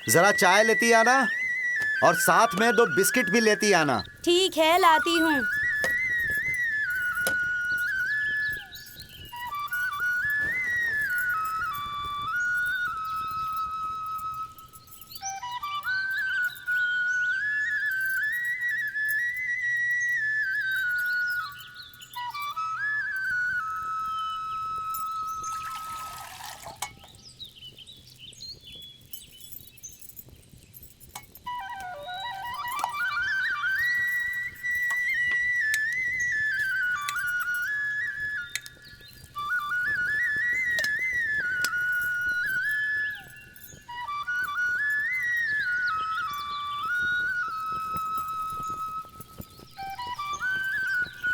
जरा चाय लेती आना और साथ में 2 बिस्किट भी लेती आना। ठीक है, लाती हूँ।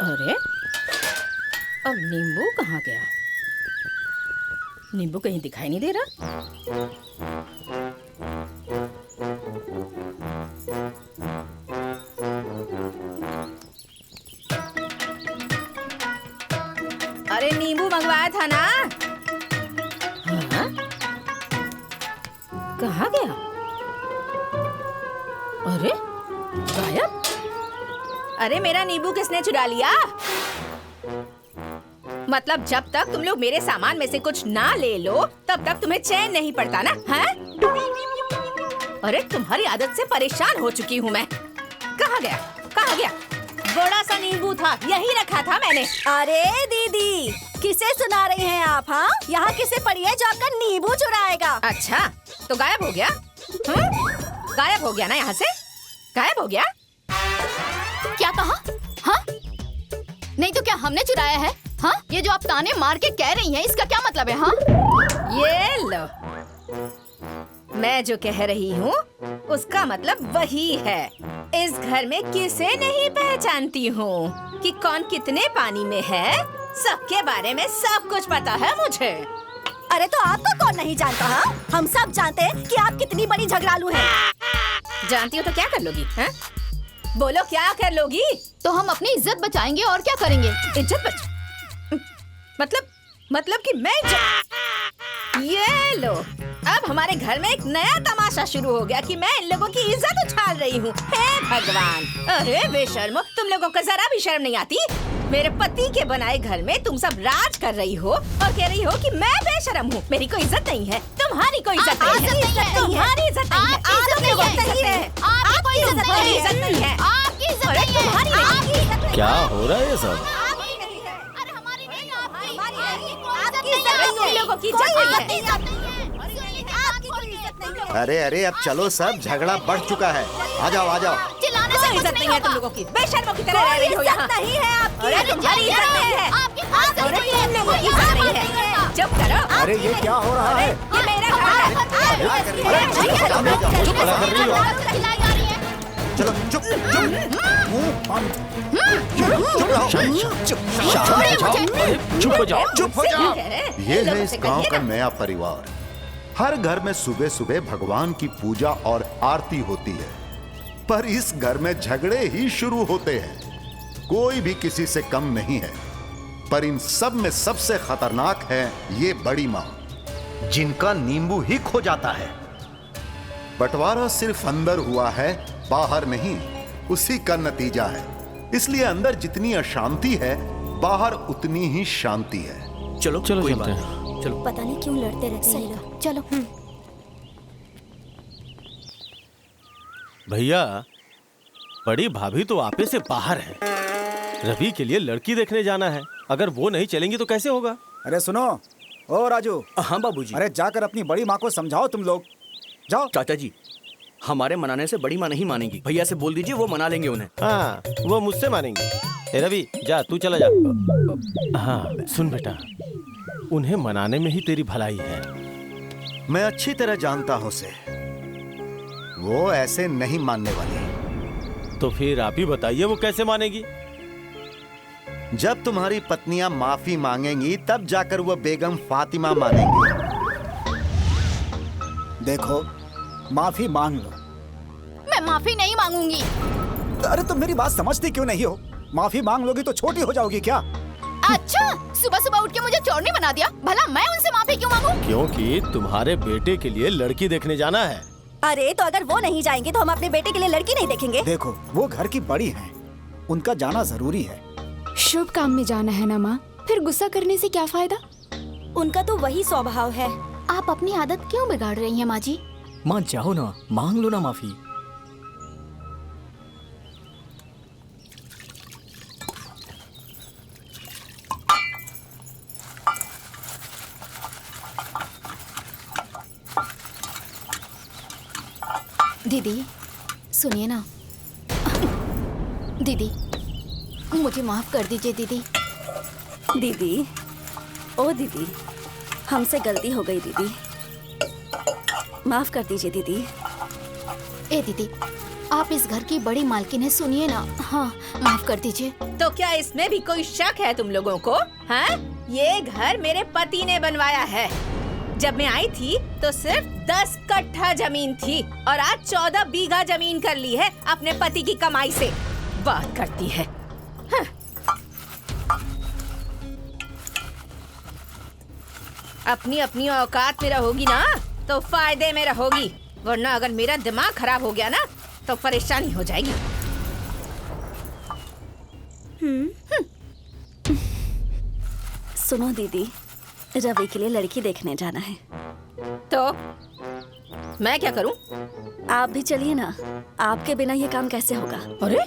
अरे, अब नींबू कहाँ गया? नींबू कहीं दिखाई नहीं दे रहा। अरे नींबू मंगवाया था ना? हाँ? कहाँ गया? अरे, गायब? अरे मेरा नींबू किसने चुरा लिया? मतलब जब तक तुम लोग मेरे सामान में से कुछ ना ले लो तब तक तुम्हें चैन नहीं पड़ता ना? हैं? अरे तुम्हारी आदत से परेशान हो चुकी हूँ मैं। कहाँ गया? कहाँ गया? बड़ा सा नींबू था, यही रखा था मैंने। अरे दीदी, किसे सुना रही हैं आप? हाँ, यहाँ किसे पड़ी है जो आपका नींबू चुराएगा? अच्छा, तो गायब हो गया? गायब हो गया ना यहाँ से? गायब हो गया? क्या कहा? हाँ? नहीं तो क्या हमने चुराया है? हाँ? ये जो आप ताने मार के कह रही हैं, इसका क्या मतलब है? हाँ? ये लो, मैं जो कह रही हूँ उसका मतलब वही है। इस घर में किसे नहीं पहचानती हूँ कि कौन कितने पानी में है। सबके बारे में सब कुछ पता है मुझे। अरे तो आपको कौन नहीं जानता? हाँ, हम सब जानते हैं कि आप कितनी बड़ी झगड़ालू हैं। जानती हो तो क्या कर लोगी? हैं? बोलो क्या कर लोगी? तो हम अपनी इज्जत बचाएंगे और क्या करेंगे? इज्जत मतलब कि मैं ये लो, अब हमारे घर में एक नया तमाशा शुरू हो गया कि मैं इन लोगों की इज्जत उछाल रही हूँ। हे भगवान! अरे बेशर्मो, तुम लोगों को जरा भी शर्म नहीं आती? मेरे पति के बनाए घर में तुम सब राज कर रही हो और कह रही हो कि मैं बेशर्म हूँ। मेरी कोई इज्जत नहीं है, तुम्हारी कोई इज्जत नहीं है, तुम्हारी इज्जत नहीं है, तुम्हारी इज्जत नहीं है, आपकी इज्जत नहीं है, तुम्हारी इज्जत। क्या हो रहा है ये सब? अरे अरे, अब चलो, सब झगड़ा बढ़ चुका है। आ जाओ आ जाओ। चिल्लाने से इज्जत नहीं है तुम लोगों की, बेशर्मों की तरह रह रही हो यहाँ। नहीं है आपकी। अरे तुम्हारी इज्जत नहीं है, अरे तुम लोगों की इज्जत नहीं है। चुप करो। अरे ये क्या हो रहा है? ये मेरा घर है। चुप कर रही हो? चलो चुप चुप, मुंह बंद। चुप हो जाओ। चुप हो जाओ। ये है इस गांव का नया परिवार। हर घर में सुबह सुबह भगवान की पूजा और आरती होती है, पर इस घर में झगड़े ही शुरू होते हैं। कोई भी किसी से कम नहीं है, पर इन सब में सबसे खतरनाक है ये बड़ी माँ, जिनका नींबू ही खो जाता है। बंटवारा सिर्फ अंदर हुआ है, बाहर नहीं। उसी का नतीजा है। इसलिए अंदर जितनी अशांति है, बाहर उतनी ही शांति है। चलो चलो चलते हैं। चलो। पता नहीं क्यों लड़ते रहते हैं ये लोग। चलो। भैया, बड़ी भाभी तो आपे से बाहर है। रवि के लिए लड़की देखने जाना है। अगर वो नहीं चलेंगी तो कैसे होगा? अरे सुनो, ओ राजू। हाँ बाबूजी। अरे जाकर अपनी बड़ी माँ को समझाओ तुम लोग। जाओ। चाचा जी, हमारे मनाने से बड़ी माँ नहीं मानेंगी। भैया से बोल दीजिए, वो मना लेंगे उन्हें। हाँ, वो मुझसे मानेंगे। ए रवि, जा तू चला जा। हाँ सुन बेटा, उन्हें मनाने में ही तेरी भलाई है। मैं अच्छी तरह जानता हूं उसे, वो ऐसे नहीं मानने वाली। तो फिर आप ही बताइए, वो कैसे मानेगी? जब तुम्हारी पत्नियां माफी मांगेंगी तब जाकर वो बेगम फातिमा मानेंगी। देखो, माफी मांग लो। मैं माफी नहीं मांगूंगी। अरे तुम मेरी बात समझती क्यों नहीं हो? माफी मांग लोगी तो छोटी हो जाओगी क्या? अच्छा, सुबह सुबह उठ के मुझे चोरनी बना दिया। भला मैं उनसे माफी क्यों मांगूं? क्योंकि तुम्हारे बेटे के लिए लड़की देखने जाना है। अरे तो अगर वो नहीं जाएंगे तो हम अपने बेटे के लिए लड़की नहीं देखेंगे? देखो, वो घर की बड़ी हैं, उनका जाना जरूरी है। शुभ काम में जाना है ना माँ, फिर गुस्सा करने से क्या फायदा? उनका तो वही स्वभाव है। आप अपनी आदत क्यों बिगाड़ रही हैं माँ जी? माँ जाओ ना, मांग लो ना माफी। दीदी सुनिए ना। दीदी मुझे माफ कर दीजिए दीदी। दीदी, ओ दीदी, हमसे गलती हो गई दीदी, माफ कर दीजिए दीदी। ए दीदी, आप इस घर की बड़ी मालकिन है, सुनिए ना। हाँ, माफ कर दीजिए। तो क्या इसमें भी कोई शक है तुम लोगों को? हाँ, ये घर मेरे पति ने बनवाया है। जब मैं आई थी तो सिर्फ 10 कट्ठा जमीन थी और आज 14 बीघा जमीन कर ली है अपने पति की कमाई से। बात करती है। हाँ। अपनी अपनी औकात में रहोगी ना तो फायदे में रहोगी, वरना अगर मेरा दिमाग खराब हो गया ना तो परेशानी हो जाएगी। सुनो दीदी, रवि के लिए लड़की देखने जाना है। तो मैं क्या करूं? आप भी चलिए ना, आपके बिना ये काम कैसे होगा? अरे,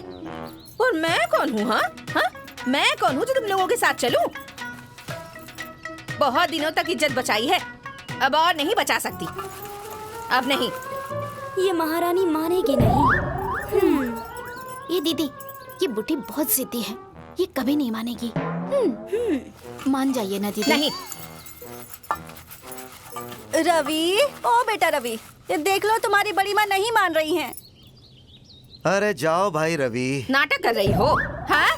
और मैं कौन हूँ? हाँ हाँ, मैं कौन हूँ जो तुम लोगों के साथ चलूं? बहुत दिनों तक इज्जत बचाई है, अब और नहीं बचा सकती। अब नहीं। ये महारानी मानेगी नहीं। ये दीदी, ये बुढ़ी बहुत जिद्दी है, ये कभी नहीं मानेगी। मान जाइए ना दीदी। नहीं। रवि, ओ बेटा रवि, ये देख लो तुम्हारी बड़ी माँ नहीं मान रही हैं। अरे जाओ भाई रवि। नाटक कर रही हो? हाँ,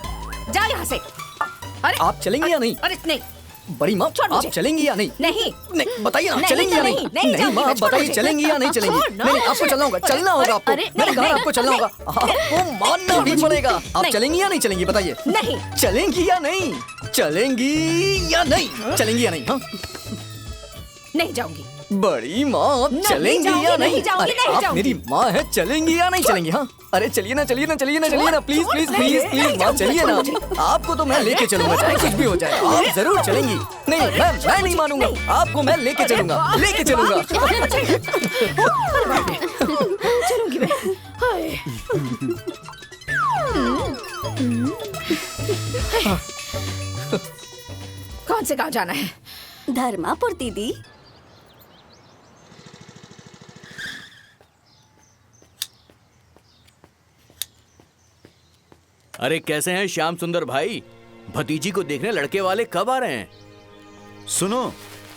जाओ यहाँ से। अरे आप चलेंगी या नहीं? अरे नहीं। बड़ी माँ, छोड़ आप मुझे। चलेंगी या नहीं? नहीं। नहीं, बताइए ना, नहीं, चलेंगी या नहीं? नहीं, नहीं नहीं जाऊंगी माँ, मैं, छोड़ बताइए मुझे। चलेंगी या नहीं चलेंगी? छोड़ ना। नहीं, आपको चलना होगा, चलना होगा आपको। अरे, मैंने कहा नहीं, आपको चलना नहीं, होगा, आपको मानना भी पड़ेगा। आप नहीं। चलेंगी या नहीं चलेंगी, बताइए। नहीं। चलेंगी या नहीं? चलेंगी या नहीं? चलेंगी या नहीं? हाँ, नहीं जाऊंगी। बड़ी माँ, आप नहीं चलेंगी जाऊंगी, या नहीं नहीं? जाऊंगी, अरे नहीं आप जाऊंगी। मेरी माँ है, चलेंगी या नहीं चलेंगी? हाँ, अरे चलिए ना, चलिए ना, चलिए ना, चलिए ना, प्लीज प्लीज प्लीज प्लीज माँ, चलिए ना। आपको तो मैं लेके चलूंगा, चाहे कुछ भी हो जाए, आप जरूर चलेंगी। नहीं, मैं नहीं मानूंगा, आपको मैं लेके चलूंगा, लेके चलूंगा। चलूंगी मैं। हाय। कौन से गांव जाना है? धर्मापुर दीदी। अरे कैसे हैं श्याम सुंदर भाई? भतीजी को देखने लड़के वाले कब आ रहे हैं? सुनो,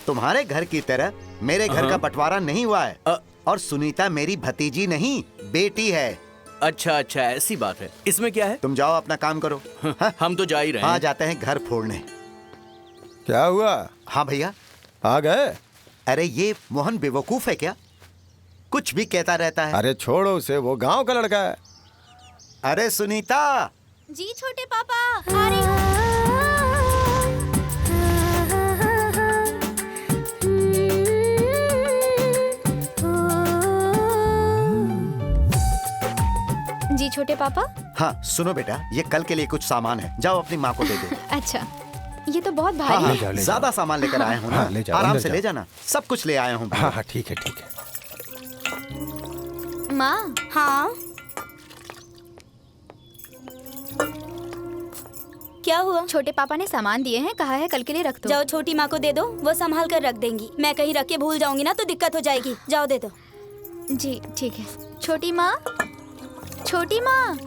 तुम्हारे घर की तरह मेरे घर का बंटवारा नहीं हुआ है और सुनीता मेरी भतीजी नहीं, बेटी है। अच्छा अच्छा, ऐसी बात है। इसमें क्या है? तुम जाओ अपना काम करो। हाँ? हम तो जा ही रहे हाँ, हैं। जाते हैं घर फोड़ने। क्या हुआ? हाँ भैया। आ गए? अरे ये मोहन बेवकूफ है क्या? कुछ भी कहता रहता है। अरे छोड़ो उसे, वो गांव का लड़का है। अरे सुनीता। जी छोटे पापा, आ रही हूँ। जी छोटे पापा। हाँ सुनो बेटा, ये कल के लिए कुछ सामान है, जाओ अपनी माँ को दे दो। अच्छा, ये तो बहुत हाँ, भारी हाँ, है। ले जाओ। ज्यादा सामान लेकर आया हूँ ना। हाँ, ले जाओ, आराम अंदर से जाओ। ले जाना, सब कुछ ले आया हूँ। हाँ हाँ, ठीक है ठीक है। माँ, हाँ, क्या हुआ? छोटे पापा ने सामान दिए हैं, कहा है कल के लिए रख दो। जाओ छोटी माँ को दे दो, वो संभाल कर रख देंगी। मैं कहीं रख के भूल जाऊंगी ना तो दिक्कत हो जाएगी। जाओ दे दो। जी ठीक है। छोटी माँ, छोटी माँ।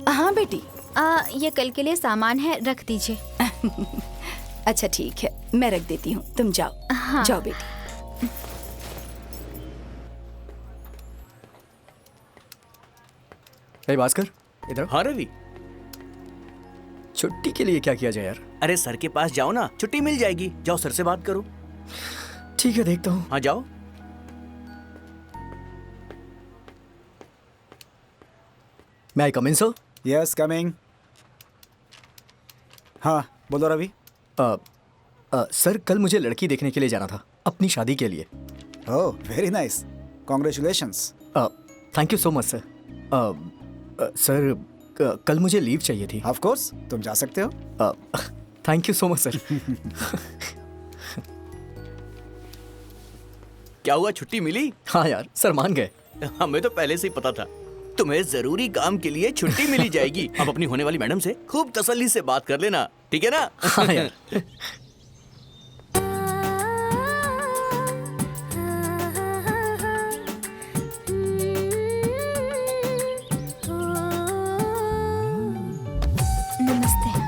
हाँ बेटी। ये कल के लिए सामान है, रख दीजिए। अच्छा ठीक है, मैं रख देती हूँ, तुम जाओ। हाँ। जाओ बेटी। हे भास्कर, इधर। हाँ रवि, छुट्टी के लिए क्या किया जाए यार? अरे सर के पास जाओ ना, छुट्टी मिल जाएगी। जाओ सर से बात करो। ठीक है, देखता हूँ। हाँ जाओ। मैं आई कम इन सर? Yes coming. हाँ बोलो रवि। सर कल मुझे लड़की देखने के लिए जाना था, अपनी शादी के लिए। Oh very nice, congratulations. Thank you so much sir. Sir कल मुझे लीव चाहिए थी। ऑफ कोर्स, तुम जा सकते हो। Thank you so much sir. क्या हुआ, छुट्टी मिली? हाँ यार, सर मान गए। हमें तो पहले से ही पता था तुम्हें जरूरी काम के लिए छुट्टी मिली जाएगी। अब अपनी होने वाली मैडम से खूब तसल्ली से बात कर लेना, ठीक है ना? हाँ यार। नमस्ते।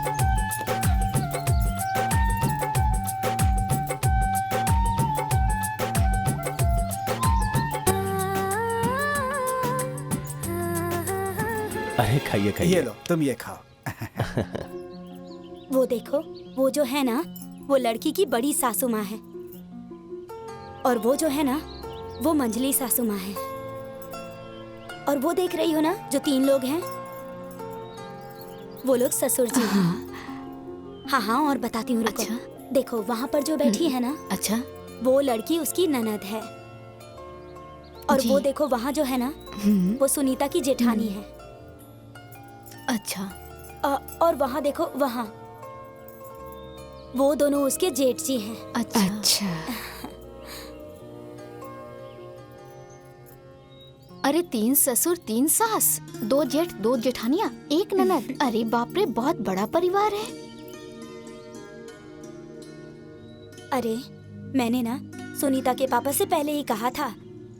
अरे खाइए ये खाइए। लो, तुम ये खाओ। वो देखो, वो जो है ना, वो लड़की की बड़ी सासू माँ है, और वो जो है ना, वो मंझली सासू माँ है, और वो देख रही हो ना, जो 3 लोग हैं, वो लोग ससुर जी हैं। हाँ, और बताती हूँ, रुको। अच्छा। देखो वहाँ पर जो बैठी है ना, अच्छा वो लड़की उसकी ननद है, और जी। वो देखो वहाँ जो है ना, वो सुनीता की जेठानी है, अच्छा और वहाँ देखो, वहाँ वो दोनों उसके जेठ जी हैं। अच्छा। अरे 3 ससुर 3 सास, 2 जेठ 2 जेठानियाँ, 1 ननद। अरे बाप रे, बहुत बड़ा परिवार है। अरे मैंने ना सुनीता के पापा से पहले ही कहा था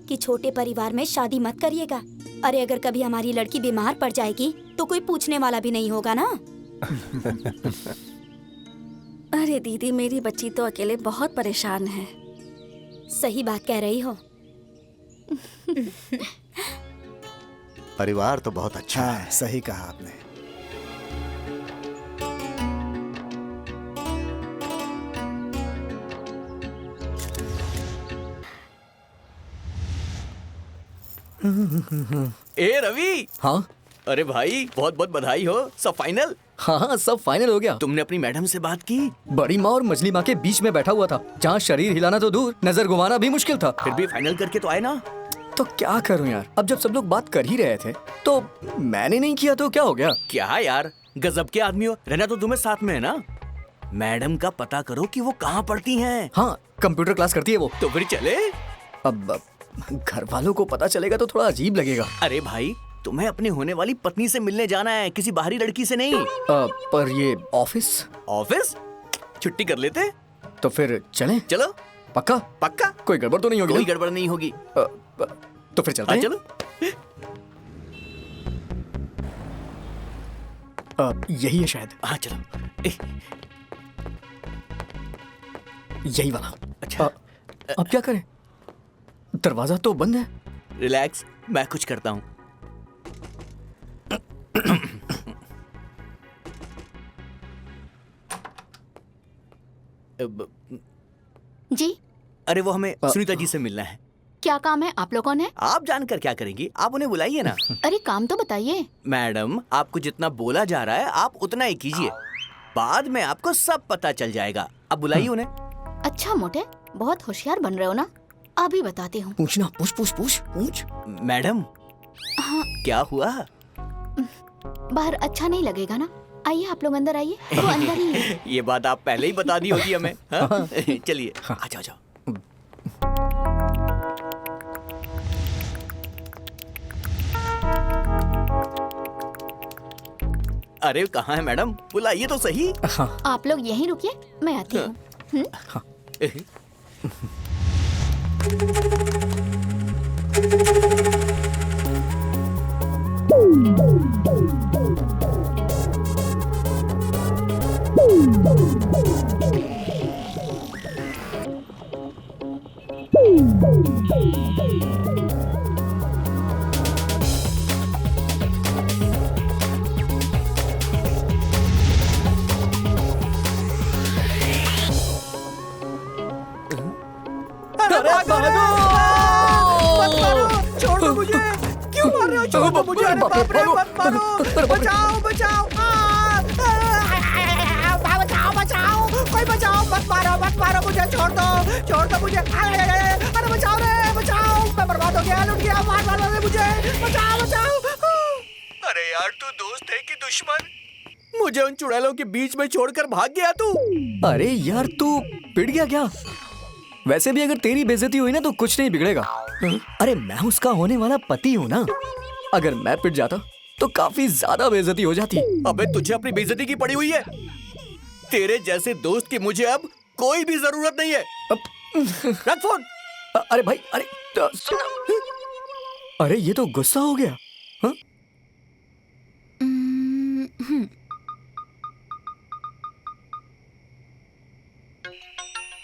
कि छोटे परिवार में शादी मत करिएगा। अरे अगर कभी हमारी लड़की बीमार पड़ जाएगी तो कोई पूछने वाला भी नहीं होगा ना। अरे दीदी, मेरी बच्ची तो अकेले बहुत परेशान है। सही बात कह रही हो। परिवार तो बहुत अच्छा हाँ, है। सही कहा आपने। ए रवि। हाँ अरे भाई, बहुत बहुत बधाई हो, सब फाइनल। हाँ, सब फाइनल हो गया। तुमने अपनी मैडम से बात की? बड़ी माँ और मछली माँ के बीच में बैठा हुआ था, जहाँ शरीर हिलाना तो दूर, नजर घुमाना भी मुश्किल था। फिर भी फाइनल करके तो आए ना। तो क्या करूं यार, अब जब सब लोग बात कर ही रहे थे तो मैंने नहीं किया तो क्या हो गया। क्या यार, गजब के आदमी हो। रहना तो तुम्हें साथ में है ना। मैडम का पता करो कि वो कहाँ पढ़ती हैं। हाँ, कंप्यूटर क्लास करती है वो। तो फिर चले। अब घर वालों को पता चलेगा तो थोड़ा अजीब लगेगा। अरे भाई, तुम्हें अपने होने वाली पत्नी से मिलने जाना है, किसी बाहरी लड़की से नहीं। पर ये ऑफिस छुट्टी कर लेते। तो फिर चलें? चलो। पक्का? पक्का। कोई गड़बड़ तो नहीं होगी? कोई गड़बड़ नहीं होगी। तो फिर चलते हैं। चलो। यही है शायद। हाँ चलो। यही वाला। अच्छा। अब क्या करें, दरवाजा तो बंद है। रिलैक्स, मैं कुछ करता हूँ। जी। अरे वो हमें सुनीता जी से मिलना है। क्या काम है? आप लोग कौन है? आप जानकर क्या करेंगी, आप उन्हें बुलाइए ना। अरे काम तो बताइए। मैडम, आपको जितना बोला जा रहा है आप उतना ही कीजिए, बाद में आपको सब पता चल जाएगा। अब बुलाइए उन्हें। अच्छा मोटे, बहुत होशियार बन रहे हो ना। अभी बताती हूँ। पूछना, पूछ। मैडम। हाँ। क्या हुआ? बाहर अच्छा नहीं लगेगा ना। आइए आप लोग अंदर आइए। वो अंदर ही है। ये बात आप पहले ही बता दी होगी हमें। हाँ? चलिए। आ जाओ। अरे कहाँ है मैडम, बुलाइए तो सही। आप लोग यहीं रुकिए, मैं आती हूँ। छोड़ दो मुझे। क्यों मार रहे हो? छोड़ दो मुझे। अरे बाप रे, मत मारो। बचाओ। बचाओ, कोई बचाओ। मत मारो मुझे। छोड़ दो मुझे। अरे बचाओ रे, बचाओ। मैं बर्बाद हो गया, लुट गया। मार मुझे, बचाओ बचाओ। अरे यार, तू दोस्त है कि दुश्मन? मुझे उन चुड़ैलों के बीच में छोड़कर भाग गया तू। अरे यार, तू पिट गया क्या? वैसे भी अगर तेरी बेइज्जती हुई ना तो कुछ नहीं बिगड़ेगा। अरे मैं उसका होने वाला पति हूँ ना। अगर मैं पिट जाता तो काफी ज्यादा बेइज्जती हो जाती। अबे तुझे अपनी बेइज्जती की पड़ी हुई है। तेरे जैसे दोस्त की मुझे अब कोई भी जरूरत नहीं है। रख फोन। अरे भाई, अरे सुन। अरे ये तो गुस्सा हो गया। हाँ?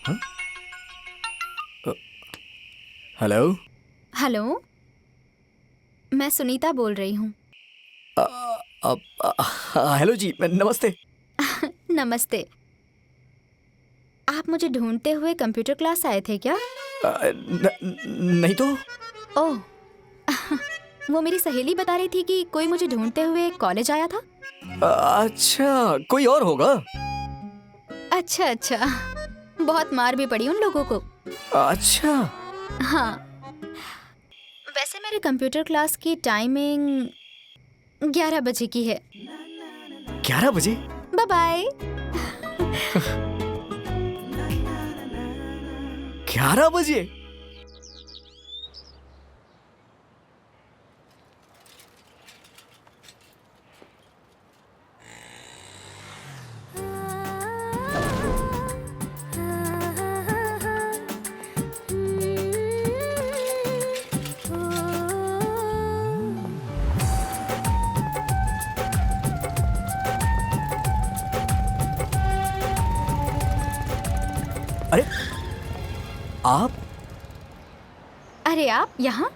हाँ? हेलो। हेलो, मैं सुनीता बोल रही हूँ। हेलो जी, नमस्ते। नमस्ते। आप मुझे ढूंढते हुए कंप्यूटर क्लास आए थे क्या? नहीं तो। ओह, वो मेरी सहेली बता रही थी कि कोई मुझे ढूंढते हुए कॉलेज आया था। अच्छा, कोई और होगा। अच्छा अच्छा, बहुत मार भी पड़ी उन लोगों को। अच्छा। हाँ, वैसे मेरे कंप्यूटर क्लास की टाइमिंग 11 बजे की है। 11 बजे? Bye bye. 11 बजे? अरे आप? अरे आप यहाँ?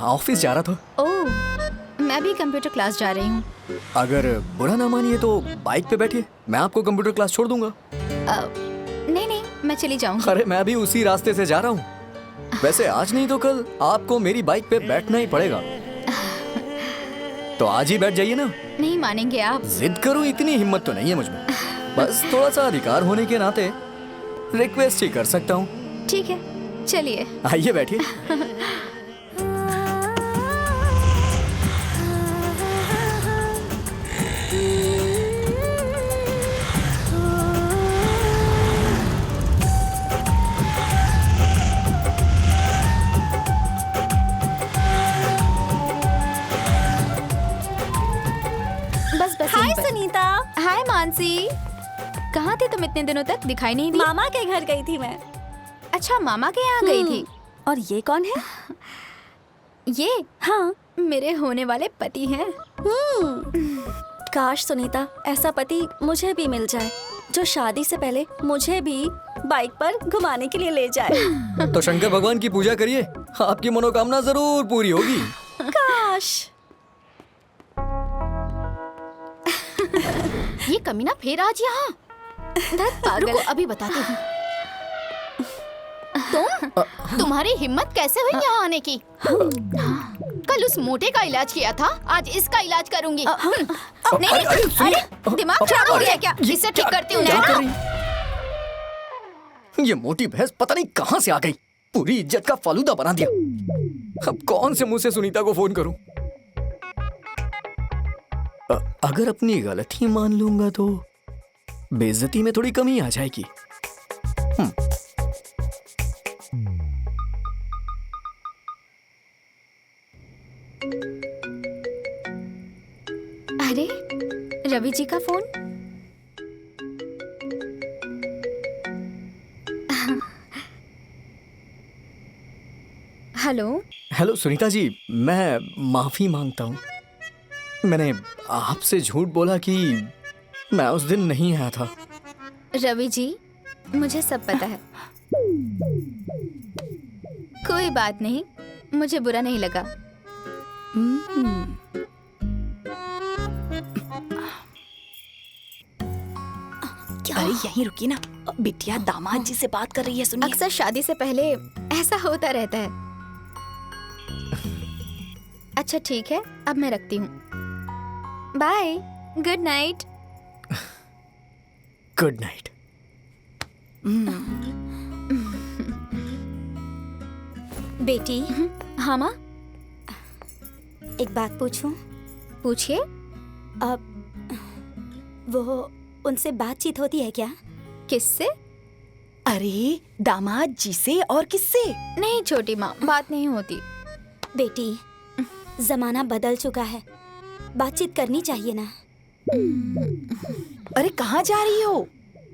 ऑफिस जा रहा था। ओह, मैं भी कंप्यूटर क्लास जा रही हूँ। अगर बुरा ना मानिए तो बाइक पे बैठिए, मैं आपको कंप्यूटर क्लास छोड़ दूंगा। नहीं नहीं, मैं चली जाऊंगी। अरे मैं भी उसी रास्ते से जा रहा हूँ। वैसे आज नहीं तो कल आपको मेरी बाइक पे बैठना ही पड़ेगा। तो आज ही बैठ जाइए ना। नहीं मानेंगे आप। जिद करूँ इतनी हिम्मत तो नहीं है मुझमें। बस थोड़ा सा अधिकार होने के नाते रिक्वेस्ट ही कर सकता हूँ। ठीक है, चलिए। आइए बैठिए। बस बस। हाय यहीं पर। सुनीता। हाय मानसी, कहाँ थे तुम इतने दिनों तक? दिखाई नहीं दी। मामा के घर गई थी मैं। अच्छा, मामा के यहाँ गई थी। और ये कौन है? ये हाँ, मेरे होने वाले पति हैं। काश सुनीता ऐसा पति मुझे भी मिल जाए जो शादी से पहले मुझे भी बाइक पर घुमाने के लिए ले जाए। तो शंकर भगवान की पूजा करिए, आपकी मनोकामना जरूर पूरी होगी। काश। ये कमीना फिर आज यहाँ। रुको, अभी बताती हूँ। तुम्हारी हिम्मत कैसे हुई यहाँ आने की? कल उस मोटे का इलाज किया था, आज इसका इलाज करूंगी। नहीं, अरे दिमाग खराब हो गया क्या? इसे ठीक करती हूँ ना। ये मोटी भैंस पता नहीं कहाँ से आ गई, पूरी इज्जत का फालूदा बना दिया। अब कौन से मुंह से सुनीता को फोन करूं? अगर अपनी गलती मान लूंगा तो बेइज्जती में थोड़ी कमी आ जाएगी। अरे रवि जी का phone. Hello. Hello Sunita ji, मैं माफी मांगता हूँ। मैंने आपसे झूठ बोला कि मैं उस दिन नहीं आया था। रवि जी, मुझे सब पता है। कोई बात नहीं, मुझे बुरा नहीं लगा। अरे यहीं रुकी ना, बिटिया दामाद जी से बात कर रही है, सुनिए। अक्सर शादी से पहले ऐसा होता रहता है। अच्छा ठीक है, अब मैं रखती हूँ। Bye, good night. Good night. बेटी, हाँ माँ। एक बात पूछूं? पूछिए। अब वो उनसे बातचीत होती है क्या? किससे? अरे दामाद जी से और किससे? नहीं छोटी माँ, बात नहीं होती। बेटी, जमाना बदल चुका है, बातचीत करनी चाहिए ना। अरे कहाँ जा रही हो?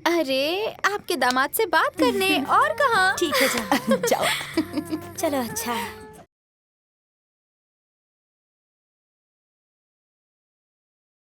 अरे आपके दामाद से बात करने, और कहाँ? ठीक है, जाओ। जाओ। चलो, अच्छा है।